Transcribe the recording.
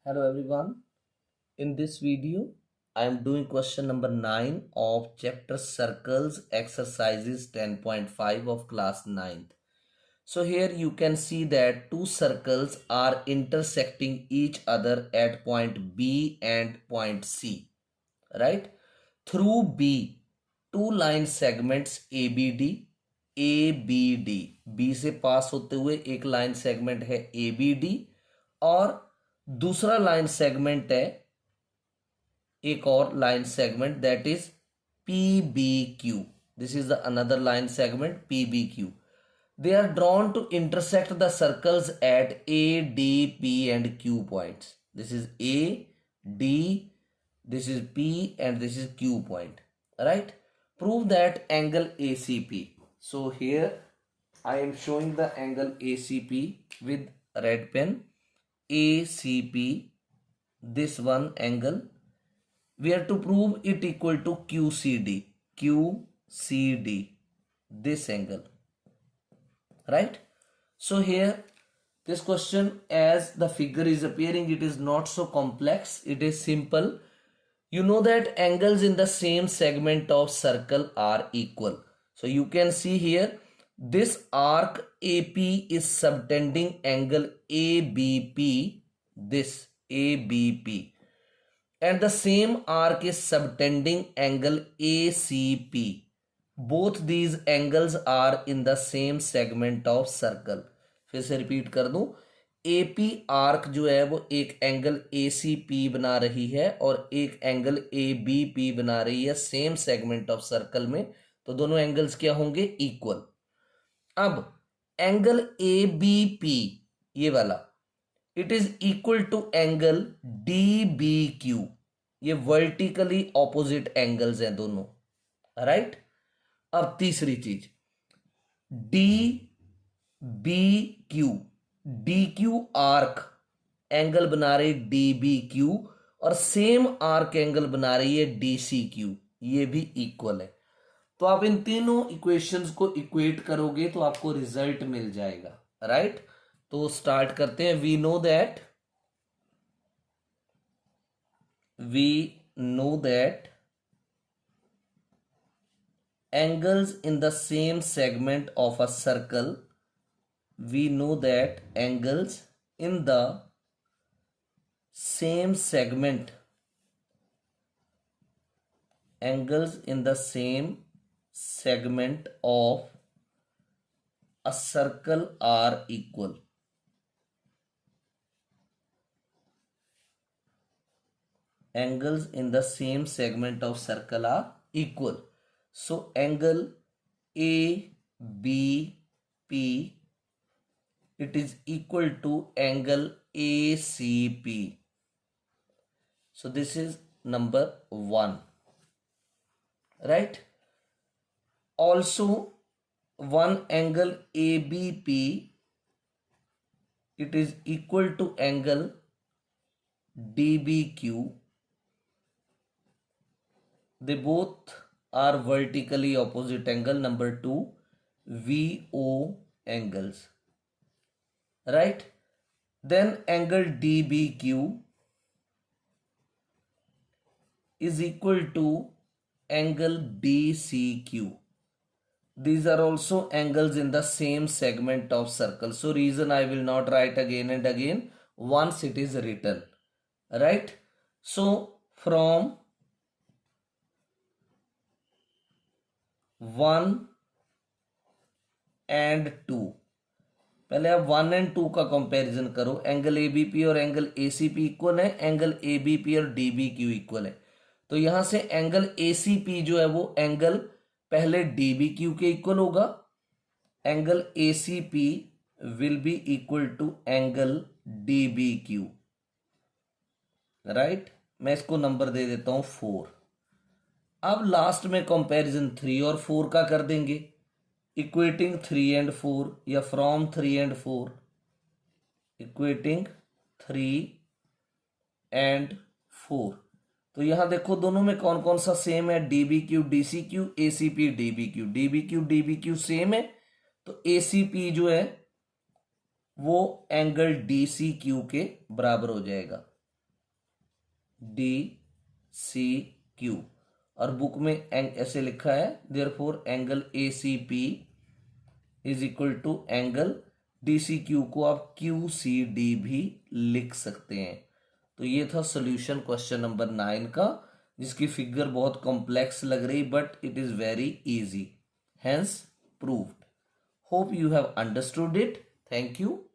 Hello everyone. In this video, I am doing question number 9 of chapter Circles exercises 10.5 of class 9th. So here you can see that two circles are intersecting each other at point B and point C, right? Through B, two line segments ABD, ABD, B से पास होते हुए एक line segment है ABD और दूसरा line segment है एक और line segment that is PBQ. This is the another line segment PBQ. They are drawn to intersect the circles at A, D, P and Q points. This is A, D, this is P and this is Q point. Right? Prove that angle ACP. So here I am showing the angle ACP with red pen. ACP, this one angle, we have to prove it equal to QCD. QCD, this angle, right? So here this question, as the figure is appearing, it is not so complex, it is simple. You know that angles in the same segment of circle are equal. So you can see here this arc AP is subtending angle ABP, this ABP, and the same arc is subtending angle ACP. Both these angles are in the same segment of circle. फिर से repeat कर दूं, AP arc जो है वो एक angle ACP बना रही है और एक एंगल ABP बना रही है सेम सेगमेंट ऑफ सर्कल में, तो दोनों एंगल्स क्या होंगे? इक्वल. अब एंगल ABP ये वाला, it is equal to angle DBQ. ये वर्टिकली ऑपोजिट एंगल्स हैं दोनों, राइट? अब तीसरी चीज, DBQ, DQ आर्क एंगल बना रही DBQ और सेम आर्क एंगल बना रही है DCQ, ये भी इक्वल है. तो आप इन तीनों इक्वेशंस को इक्वेट करोगे तो आपको रिजल्ट मिल जाएगा, राइट? तो स्टार्ट करते हैं. We know that angles in the same segment of a circle, we know that angles in the same segment, angles in the same segment of a circle are equal. Angles in the same segment of circle are equal. So angle ABP, it is equal to angle ACP. So this is number 1, right? Also one angle ABP, it is equal to angle DBQ. They both are vertically opposite angle. Number 2, VO angles, right? Then angle DBQ is equal to angle DCQ. These are also angles in the same segment of circle. So reason I will not write again and again once it is written, right? So from 1 and 2, पहले आप 1 and 2 का comparison करो. Angle ABP और angle ACP equal है, angle ABP और DBQ equal है. तो यहां से एंगल ACP जो है वो एंगल पहले DBQ के इक्वल होगा. Angle ACP will be equal to angle DBQ, right? मैं इसको नंबर दे देता हूं 4. अब लास्ट में कंपैरिजन 3 और 4 का कर देंगे, इक्वेटिंग 3 and 4 या फ्रॉम 3 and 4, इक्वेटिंग 3 and 4. तो यहां देखो दोनों में कौन कौन सा सेम है? DBQ DCQ, ACP DBQ. DBQ DBQ same है, तो ACP जो है वो एंगल DCQ के बराबर हो जाएगा. D C Q. और बुक में ऐसे लिखा है, therefore angle A C P is equal to angle D C Q को आप क्यू सी डी भी लिख सकते हैं। तो ये था सॉल्यूशन क्वेश्चन नंबर 9 का, जिसकी फिगर बहुत कॉम्प्लेक्स लग रही but it is very easy, hence proved. Hope you have understood it. Thank you.